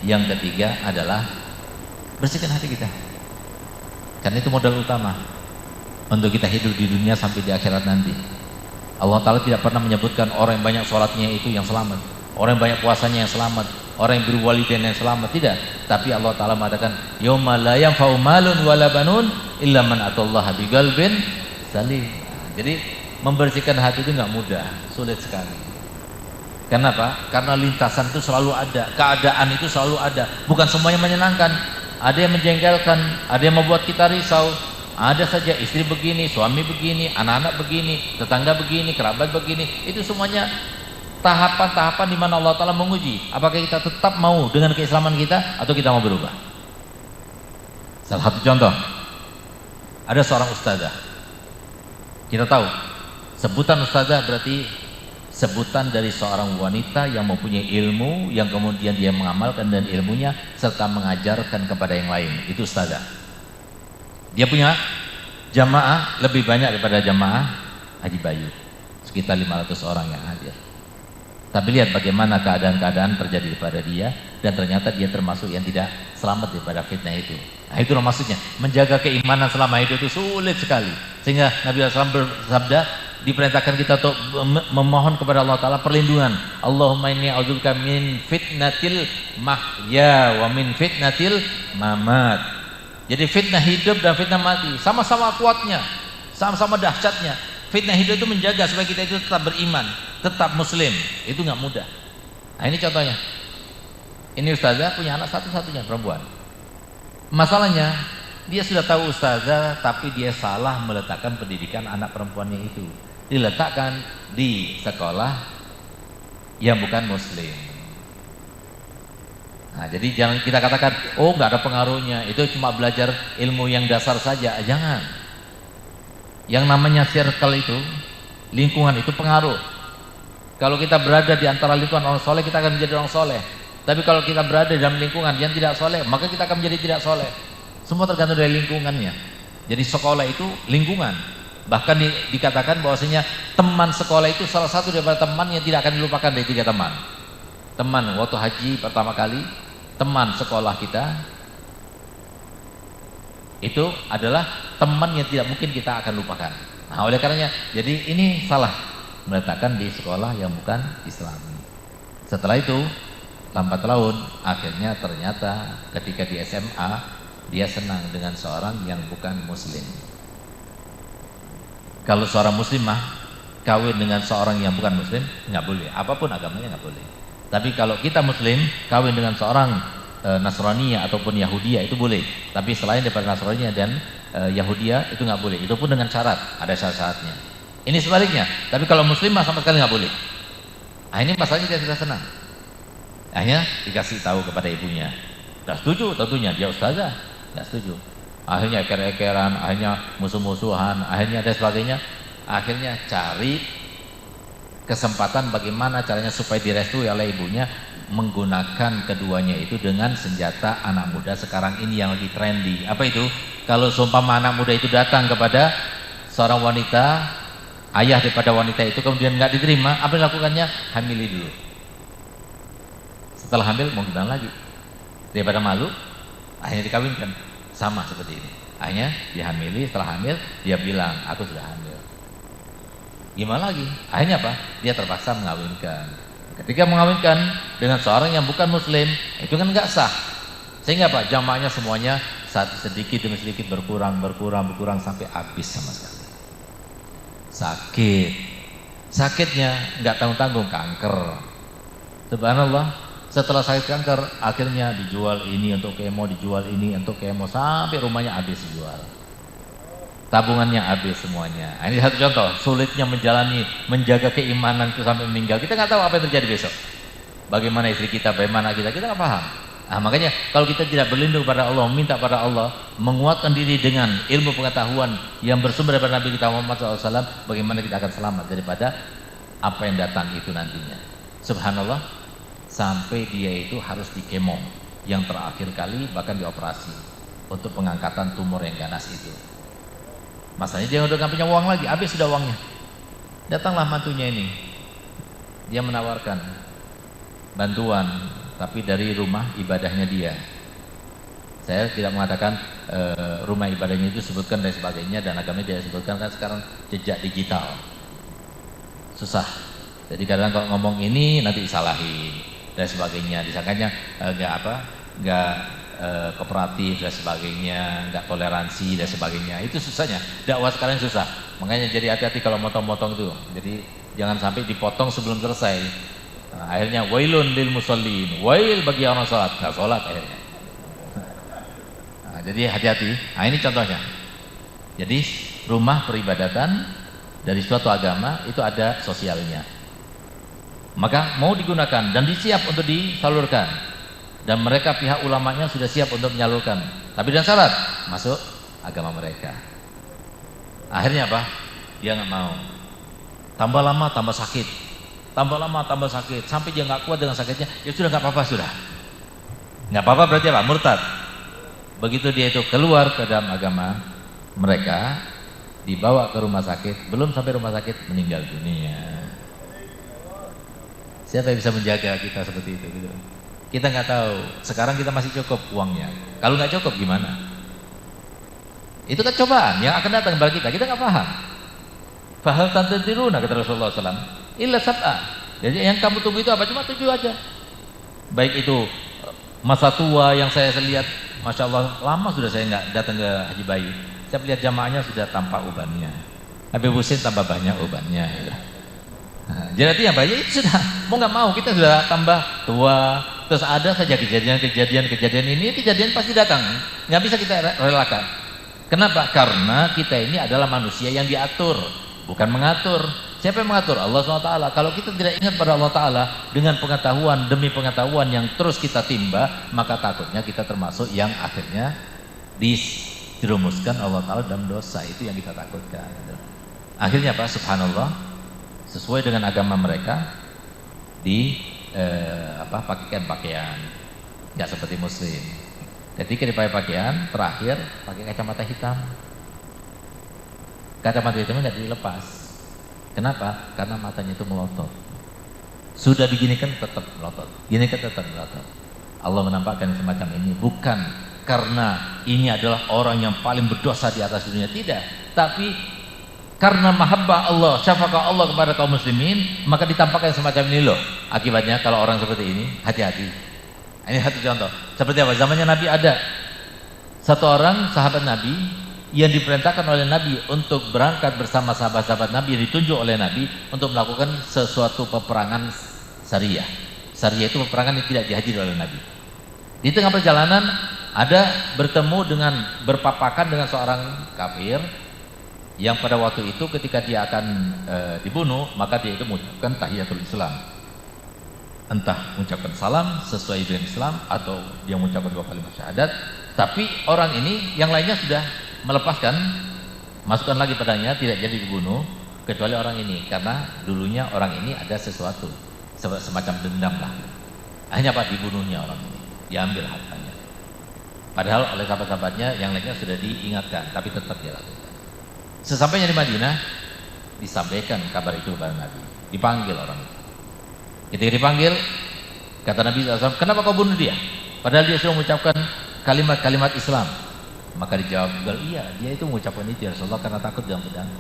Yang ketiga adalah bersihkan hati kita, karena itu modal utama untuk kita hidup di dunia sampai di akhirat nanti. Allah Ta'ala tidak pernah menyebutkan orang yang banyak sholatnya itu yang selamat, orang yang banyak puasanya yang selamat, orang yang berwalidain yang selamat, tidak. Tapi Allah Ta'ala mengatakan yauma la yanfa'u malun wala banun illa man atallaha biqalbin salim. Jadi membersihkan hati itu nggak mudah, sulit sekali. Kenapa? Karena lintasan itu selalu ada, keadaan itu selalu ada. Bukan semuanya menyenangkan, ada yang menjengkelkan, ada yang membuat kita risau. Ada saja istri begini, suami begini, anak-anak begini, tetangga begini, kerabat begini. Itu semuanya tahapan-tahapan di mana Allah Ta'ala menguji apakah kita tetap mau dengan keislaman kita atau kita mau berubah. Salah satu contoh, ada seorang ustazah. Kita tahu sebutan ustazah berarti sebutan dari seorang wanita yang mempunyai ilmu, yang kemudian dia mengamalkan dan ilmunya serta mengajarkan kepada yang lain. Itu ustazah. Dia punya jamaah lebih banyak daripada jamaah Haji Bayu, sekitar 500 orang yang hadir. Tapi lihat bagaimana keadaan-keadaan terjadi pada dia, dan ternyata dia termasuk yang tidak selamat daripada fitnah itu. Nah, itulah maksudnya, menjaga keimanan selama hidup itu sulit sekali. Sehingga Nabi SAW bersabda, diperintahkan kita untuk memohon kepada Allah Ta'ala perlindungan. Allahumma inni a'udzubika min fitnatil mahya wa min fitnatil mamat. Jadi fitnah hidup dan fitnah mati sama-sama kuatnya, sama-sama dahsyatnya. Fitnah hidup itu menjaga supaya kita itu tetap beriman, tetap muslim. Itu nggak mudah. Nah, ini contohnya. Ini ustazah punya anak satu-satunya perempuan. Masalahnya dia sudah tahu ustazah, tapi dia salah meletakkan pendidikan anak perempuannya itu. Diletakkan di sekolah yang bukan muslim. Nah, jadi jangan kita katakan, oh nggak ada pengaruhnya, itu cuma belajar ilmu yang dasar saja. Jangan. Yang namanya circle itu, lingkungan itu pengaruh. Kalau kita berada di antara lingkungan orang soleh, kita akan menjadi orang soleh. Tapi kalau kita berada dalam lingkungan yang tidak soleh, maka kita akan menjadi tidak soleh. Semua tergantung dari lingkungannya. Jadi sekolah itu lingkungan. Bahkan dikatakan bahwasanya teman sekolah itu salah satu daripada teman yang tidak akan dilupakan dari 3 teman. Teman waktu haji pertama kali, teman sekolah kita itu adalah teman yang tidak mungkin kita akan lupakan. Nah, oleh karenanya, jadi ini salah meletakkan di sekolah yang bukan Islami. Setelah itu, lambat laun, akhirnya ternyata ketika di SMA dia senang dengan seorang yang bukan Muslim. Kalau seorang Muslimah kawin dengan seorang yang bukan Muslim, nggak boleh. Apapun agamanya nggak boleh. Tapi kalau kita Muslim kawin dengan seorang Nasraniyah ataupun Yahudiyah itu boleh. Tapi selain daripada Nasraniyah dan Yahudiyah itu nggak boleh. Itu pun dengan syarat, ada syarat-syaratnya. Ini sebaliknya. Tapi kalau Muslimah sama sekali nggak boleh. Nah, ini masalahnya dia sudah senang. Akhirnya dikasih tahu kepada ibunya. Nggak setuju tentunya, dia ustazah. Nggak setuju. Akhirnya eker-ekeran, akhirnya musuh-musuhan, akhirnya dan sebagainya. Akhirnya cari kesempatan bagaimana caranya supaya direstui oleh ibunya, menggunakan keduanya itu dengan senjata anak muda sekarang ini yang lagi trendy. Apa itu? Kalau seumpama anak muda itu datang kepada seorang wanita, ayah daripada wanita itu, kemudian nggak diterima, apa yang dilakukannya? Hamili dulu. Setelah hamil mau gimana lagi? Daripada malu, akhirnya dikawinkan. Sama seperti ini. Akhirnya dihamili, setelah hamil dia bilang, aku sudah hamil. Gimana lagi? Akhirnya apa? Dia terpaksa mengawinkan. Ketika mengawinkan dengan seorang yang bukan Muslim, itu kan nggak sah. Sehingga apa? Jamaahnya semuanya sedikit demi sedikit berkurang sampai habis sama sekali. Sakit. Sakitnya nggak tanggung-tanggung, kanker. Subhanallah, setelah sakit kanker akhirnya dijual ini untuk kemo, dijual ini untuk kemo, sampai rumahnya habis dijual, tabungannya habis semuanya. Ini satu contoh sulitnya menjaga keimanan itu sampai meninggal. Kita nggak tahu apa yang terjadi besok, bagaimana istri kita, bagaimana kita nggak paham. Nah, makanya kalau kita tidak berlindung pada Allah, minta pada Allah, menguatkan diri dengan ilmu pengetahuan yang bersumber daripada Nabi kita Muhammad SAW, bagaimana kita akan selamat daripada apa yang datang itu nantinya. Subhanallah, sampai dia itu harus dikemo yang terakhir kali, bahkan dioperasi untuk pengangkatan tumor yang ganas itu. Masanya dia udah nggak punya uang lagi, habis sudah uangnya. Datanglah mantunya ini, dia menawarkan bantuan, tapi dari rumah ibadahnya dia. Saya tidak mengatakan rumah ibadahnya itu sebutkan dan sebagainya, dan agamanya tidak sebutkan, kan sekarang jejak digital susah. Jadi kadang kalau ngomong ini nanti disalahin dan sebagainya, disangkanya nggak kooperatif dan sebagainya, nggak toleransi dan sebagainya. Itu susahnya, dakwah sekarang susah. Makanya jadi hati-hati kalau motong-motong itu. Jadi jangan sampai dipotong sebelum selesai. Nah, akhirnya wailun lil musallin, wail bagi orang sholat, nggak sholat akhirnya. Nah, jadi hati-hati. Nah, ini contohnya. Jadi rumah peribadatan dari suatu agama itu ada sosialnya, maka mau digunakan dan disiap untuk disalurkan, dan mereka pihak ulamanya sudah siap untuk menyalurkan, tapi dengan syarat masuk agama mereka. Akhirnya apa? Dia nggak mau. Tambah lama tambah sakit, tambah lama tambah sakit, sampai dia nggak kuat dengan sakitnya. Ya sudah, nggak apa-apa, sudah nggak apa-apa, berarti apa? Murtad. Begitu dia itu keluar ke dalam agama mereka, dibawa ke rumah sakit, belum sampai rumah sakit meninggal dunia. Siapa yang bisa menjaga kita seperti itu gitu? Kita nggak tahu. Sekarang kita masih cukup uangnya. Kalau nggak cukup gimana? Itu kan cobaan yang akan datang kepada kita. Kita nggak paham. Fahal tantadiruna, kata Rasulullah SAW, illa sab'a. Jadi yang kamu tunggu itu apa? Cuma 7 aja. Baik itu masa tua yang saya lihat, masya Allah, lama sudah saya nggak datang ke Haji Bayu. Saya lihat jamaahnya sudah tampak ubannya. Habib Husin tambah banyak ubannya. Ya. Nah, jadi apa? Ya itu sudah, mau nggak mau kita sudah tambah tua. Terus ada saja kejadian ini, kejadian pasti datang. Nggak bisa kita relakan. Kenapa? Karena kita ini adalah manusia yang diatur, bukan mengatur. Siapa yang mengatur? Allah SWT. Kalau kita tidak ingat pada Allah Ta'ala, dengan pengetahuan demi pengetahuan yang terus kita timba, maka takutnya kita termasuk yang akhirnya dirumuskan Allah Ta'ala dalam dosa. Itu yang kita takutkan. Akhirnya apa? Subhanallah, sesuai dengan agama mereka, pakaikan pakaian nggak seperti muslim. Ketika dipakai pakaian, terakhir pakai kacamata hitam. Kacamata hitamnya nggak dilepas. Kenapa? Karena matanya itu melotot. Sudah beginikan tetap melotot, gini kan tetap melotot. Allah menampakkan semacam ini bukan karena ini adalah orang yang paling berdosa di atas dunia, tidak, tapi karena mahabbah Allah, syafaqah Allah kepada kaum muslimin, maka ditampakkan semacam ini loh. Akibatnya kalau orang seperti ini, hati-hati. Ini satu contoh. Seperti apa? Zamannya Nabi ada satu orang sahabat Nabi yang diperintahkan oleh Nabi untuk berangkat bersama sahabat-sahabat Nabi, yang ditunjuk oleh Nabi untuk melakukan sesuatu peperangan syariah. Syariah itu peperangan yang tidak dihadiri oleh Nabi. Di tengah perjalanan ada berpapakan dengan seorang kafir yang pada waktu itu ketika dia akan dibunuh, maka dia itu mengucapkan tahiyatul Islam, entah mengucapkan salam sesuai dengan Islam atau dia mengucapkan 2 kalimat syahadat. Tapi orang ini yang lainnya sudah melepaskan, masukkan lagi padanya, tidak jadi dibunuh kecuali orang ini, karena dulunya orang ini ada sesuatu semacam dendam lah. Akhirnya apa? Dibunuhnya orang ini, diambil hartanya. Padahal oleh sahabat-sahabatnya yang lainnya sudah diingatkan, tapi tetap dia lakukan. Sesampainya di Madinah, disampaikan kabar itu kepada Nabi. Dipanggil orang itu. Ketika dipanggil, kata Nabi SAW, kenapa kau bunuh dia? Padahal dia sudah mengucapkan kalimat-kalimat Islam. Maka dijawab, iya, dia itu mengucapkan itu ya Rasulullah karena takut dengan pedang.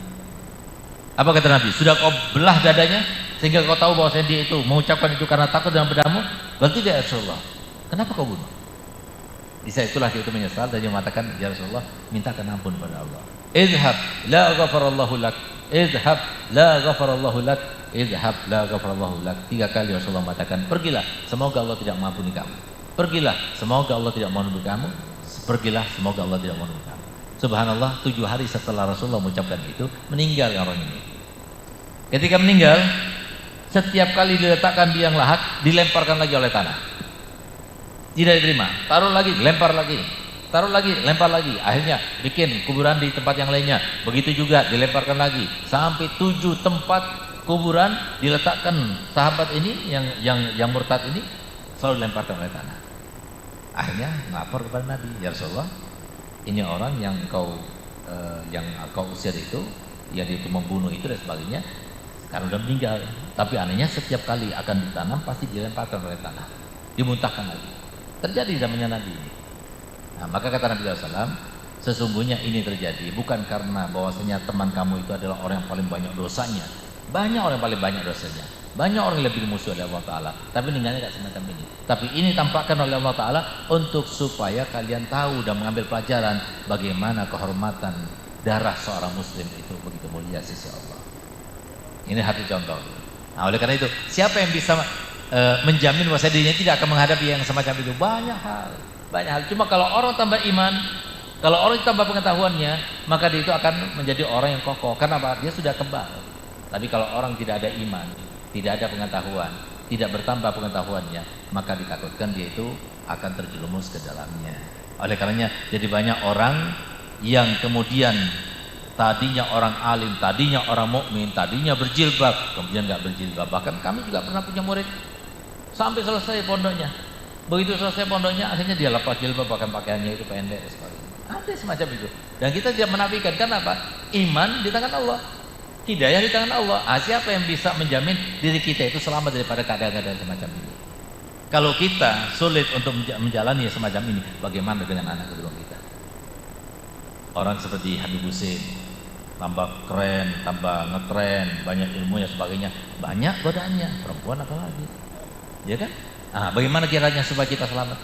Apa kata Nabi? Sudah kau belah dadanya sehingga kau tahu bahwa dia itu mengucapkan itu karena takut dengan pedangmu? Berarti dia Rasulullah. Kenapa kau bunuh? Di saat itulah dia itu menyesal dan dia mengatakan, ya Rasulullah, mintakan ampun pada Allah. Idhab la ghafarallahu lak, idhab la ghafarallahu lak, idhab la ghafarallahu lak. 3 kali Rasulullah mengatakan, pergilah, semoga Allah tidak mengampuni kamu. Pergilah, semoga Allah tidak mengampuni kamu. Pergilah, semoga Allah tidak mengampuni kamu. Subhanallah, 7 hari setelah Rasulullah mengucapkan itu, meninggal orang ini. Ketika meninggal, setiap kali diletakkan di yang lahat, dilemparkan lagi oleh tanah. Tidak diterima, taruh lagi, lempar lagi, taruh lagi, lempar lagi. Akhirnya bikin kuburan di tempat yang lainnya. Begitu juga dilemparkan lagi, sampai 7 tempat kuburan diletakkan sahabat ini yang murtad ini selalu dilemparkan oleh tanah. Akhirnya ngapor kepada Nabi, ya Rasulullah, ini orang yang kau usir itu, yang itu membunuh itu dan sebagainya, sekarang sudah meninggal. Tapi anehnya setiap kali akan ditanam pasti dilemparkan oleh tanah, dimuntahkan lagi. Terjadi zamannya Nabi ini. Nah, maka kata Nabi SAW, sesungguhnya ini terjadi bukan karena bahwasanya teman kamu itu adalah orang yang paling banyak dosanya. Banyak orang yang paling banyak dosanya, banyak orang yang lebih musuh oleh Allah Ta'ala, tapi meninggalnya tidak semacam ini. Tapi ini tampakkan oleh Allah Ta'ala untuk supaya kalian tahu dan mengambil pelajaran bagaimana kehormatan darah seorang muslim itu begitu mulia sisi Allah. Ini satu contoh. Nah, oleh karena itu, siapa yang bisa menjamin bahwa dirinya tidak akan menghadapi yang semacam itu? Banyak hal. Cuma kalau orang tambah iman, kalau orang tambah pengetahuannya, maka dia itu akan menjadi orang yang kokoh. Kenapa? Dia sudah kebal. Tapi kalau orang tidak ada iman, tidak ada pengetahuan, tidak bertambah pengetahuannya, maka ditakutkan dia itu akan terjerumus ke dalamnya. Oleh karenanya, jadi banyak orang yang kemudian tadinya orang alim, tadinya orang mukmin, tadinya berjilbab, kemudian nggak berjilbab. Bahkan kami juga pernah punya murid sampai selesai pondoknya. Begitu selesai pondoknya, akhirnya dia lepas jilbab, bahkan pakaiannya itu pendek dan sebagainya. Ada semacam itu. Dan kita tidak menafikan. Kenapa? Iman di tangan Allah, hidayah di tangan Allah. Siapa yang bisa menjamin diri kita itu selamat daripada keadaan-keadaan semacam ini? Kalau kita sulit untuk menjalani semacam ini, bagaimana dengan anak kedua kita? Orang seperti Habib Husin, tambah keren, tambah ngetren, banyak ilmunya sebagainya, banyak godaannya, perempuan apalagi, ya kan? Bagaimana kiranya supaya kita selamat?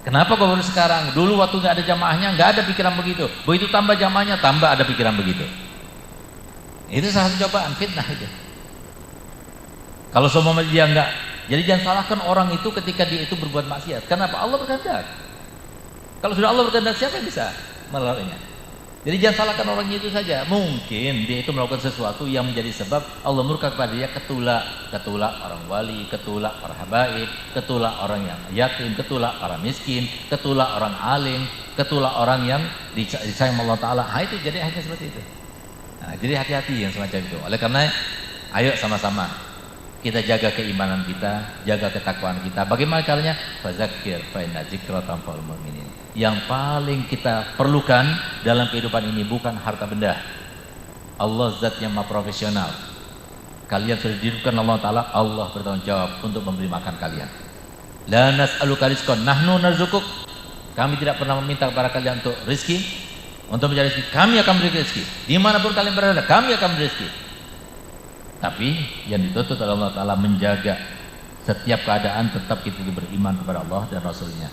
Kenapa kok baru sekarang? Dulu waktu nggak ada jamaahnya, nggak ada pikiran begitu. Begitu tambah jamaahnya, tambah ada pikiran begitu. Itu salah satu cobaan, fitnah itu. Kalau semua dia nggak, jadi jangan salahkan orang itu ketika dia itu berbuat maksiat. Kenapa? Allah berkehendak. Kalau sudah Allah berkehendak, siapa yang bisa melarangnya? Jadi jangan salahkan orangnya itu saja. Mungkin dia itu melakukan sesuatu yang menjadi sebab Allah murka kepada dia, ketulak orang wali, ketulak para habaib, ketulak orang yang yatim, ketulak para miskin, ketulak orang alim, ketulak orang yang disayang Allah Ta'ala. Itu jadi hanya seperti itu. Jadi hati-hati yang semacam itu. Oleh karena, ayo sama-sama kita jaga keimanan kita, jaga ketakwaan kita. Bagaimana caranya? Fazakir fa inna dzikra tanfa'ul mu'minin. Yang paling kita perlukan dalam kehidupan ini bukan harta benda. Allah zat yang maha profesional. Kalian sudah dihidupkan Allah Ta'ala, Allah bertanggung jawab untuk memberi makan kalian. La nas'aluka rizqan nahnu narzuquk. Kami tidak pernah meminta kepada kalian untuk rezeki, untuk mencari rezeki. Kami akan beri rezeki. Dimanapun kalian berada, kami akan beri rezeki. Tapi yang dituntut oleh Allah Ta'ala menjaga setiap keadaan tetap kita beriman kepada Allah dan Rasulnya.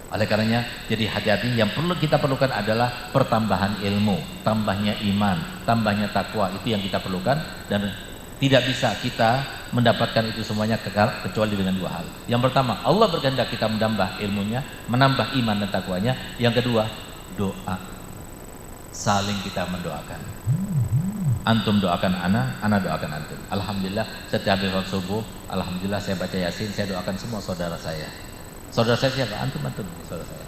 Oleh karenanya, jadi hati-hati. Yang perlu kita perlukan adalah pertambahan ilmu, tambahnya iman, tambahnya takwa. Itu yang kita perlukan, dan tidak bisa kita mendapatkan itu semuanya kecuali dengan 2 hal. Yang pertama, Allah berkehendak kita menambah ilmunya, menambah iman dan takwanya. Yang kedua, doa. Saling kita mendoakan. Antum doakan ana doakan antum. Alhamdulillah, setiap habis sholat subuh, alhamdulillah saya baca Yasin, saya doakan semua saudara saya. Saudara saya siapa? Antum, saudara saya.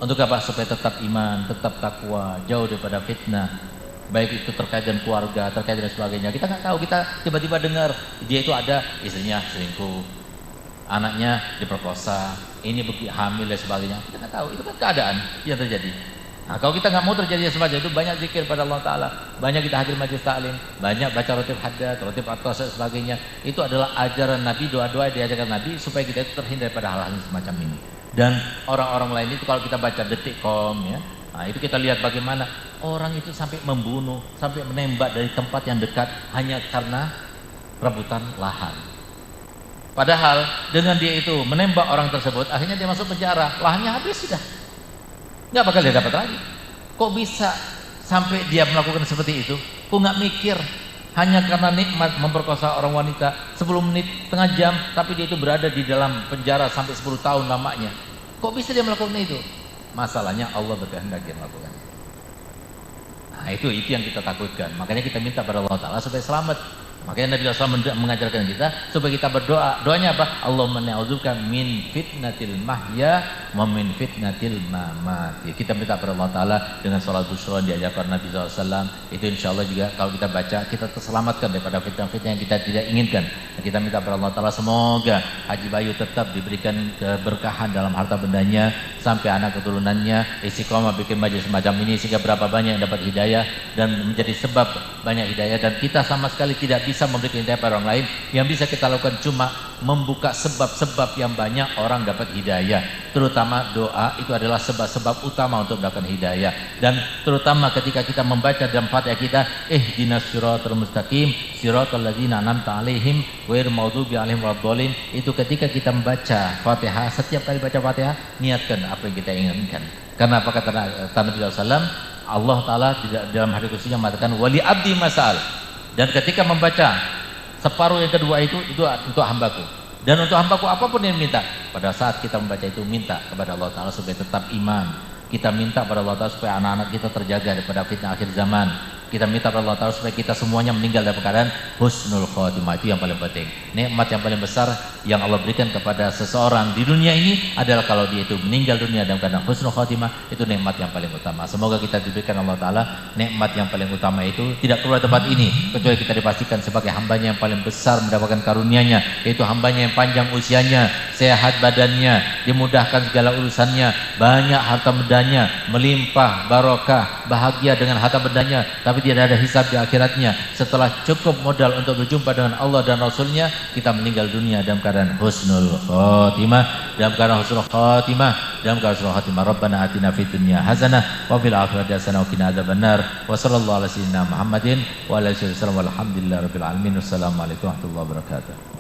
Untuk apa? Supaya tetap iman, tetap takwa, jauh daripada fitnah. Baik itu terkait dengan keluarga, terkait dengan sebagainya. Kita nggak tahu, kita tiba-tiba dengar dia itu ada istrinya selingkuh, anaknya diperkosa, ini hamil dan sebagainya. Kita nggak tahu, itu kan keadaan yang terjadi. Kalau kita nggak mau terjadi semacam itu, banyak zikir pada Allah Ta'ala, banyak kita hadir majelis taklim, banyak baca rotib haddad, rotib atas dan sebagainya. Itu adalah ajaran Nabi, doa-doa yang diajarkan Nabi supaya kita itu terhindar pada hal-hal semacam ini. Dan orang-orang lain itu kalau kita baca detik.com ya, itu kita lihat bagaimana orang itu sampai membunuh, sampai menembak dari tempat yang dekat hanya karena rebutan lahan. Padahal dengan dia itu menembak orang tersebut, akhirnya dia masuk penjara, lahannya habis sudah. Nggak bakal dia dapat lagi. Kok bisa sampai dia melakukan seperti itu? Kok nggak mikir hanya karena nikmat memperkosa orang wanita 10 menit, setengah jam, tapi dia itu berada di dalam penjara sampai 10 tahun lamanya. Kok bisa dia melakukan itu? Masalahnya Allah berkehendak dia melakukan. Nah itu yang kita takutkan. Makanya kita minta pada Allah Ta'ala supaya selamat. Makanya Nabi SAW mengajarkan kita supaya kita berdoa. Doanya apa? Allahumma na'udzubika min fitnatil mahya wa min fitnatil mamat. Kita minta kepada Allah Ta'ala dengan sholat busyra diajarkan Nabi SAW. Itu insya Allah juga kalau kita baca kita terselamatkan daripada fitnah-fitnah yang kita tidak inginkan. Dan kita minta kepada Allah Ta'ala semoga Haji Bayu tetap diberikan keberkahan dalam harta bendanya sampai anak keturunannya, istiqomah bikin majelis semacam ini sehingga berapa banyak yang dapat hidayah dan menjadi sebab banyak hidayah. Dan kita sama sekali tidak bisa memberikan hidayah pada orang lain. Yang bisa kita lakukan cuma membuka sebab-sebab yang banyak orang dapat hidayah. Terutama doa itu adalah sebab-sebab utama untuk mendapatkan hidayah. Dan terutama ketika kita membaca dalam Fatihah kita, ihdinas siratal mustaqim siratal ladzina an'amta 'alaihim ghairil maghdubi 'alaihim waladdallin. Itu ketika kita membaca Fatihah, setiap kali baca Fatihah niatkan apa yang kita inginkan. Karena apa kata Nabi SAW? Allah Ta'ala dalam hadits qudsi mengatakan wali abdi masal. Dan ketika membaca separuh yang kedua itu untuk hambaku. Dan untuk hambaku apapun yang minta. Pada saat kita membaca itu minta kepada Allah Ta'ala supaya tetap iman. Kita minta kepada Allah Ta'ala supaya anak-anak kita terjaga daripada fitnah akhir zaman. Kita minta kepada Allah Ta'ala supaya kita semuanya meninggal dalam keadaan husnul khotimah. Itu yang paling penting. Nikmat yang paling besar yang Allah berikan kepada seseorang di dunia ini adalah kalau dia itu meninggal dunia dalam keadaan husnul khotimah. Itu nikmat yang paling utama. Semoga kita diberikan Allah Ta'ala nikmat yang paling utama itu tidak keluar tempat ini kecuali kita dipastikan sebagai hambanya yang paling besar mendapatkan karunia-Nya, yaitu hambanya yang panjang usianya, sehat badannya, dimudahkan segala urusannya, banyak harta bendanya, melimpah, barokah, bahagia dengan harta bendanya, tapi tidak ada hisab di akhiratnya. Setelah cukup modal untuk berjumpa dengan Allah dan Rasulnya, kita meninggal dunia dalam keadaan husnul khotimah, dalam keadaan husnul khotimah, dalam keadaan husnul khotimah. Rabbana atina fid dunya hasanah wa fil akhirati hasanah wa qina adzabannar. Wa sallallahu ala sayyidina Muhammadin wa ala alihi wasallam walhamdulillahi rabbil alamin. Wassalamualaikum warahmatullahi wabarakatuh.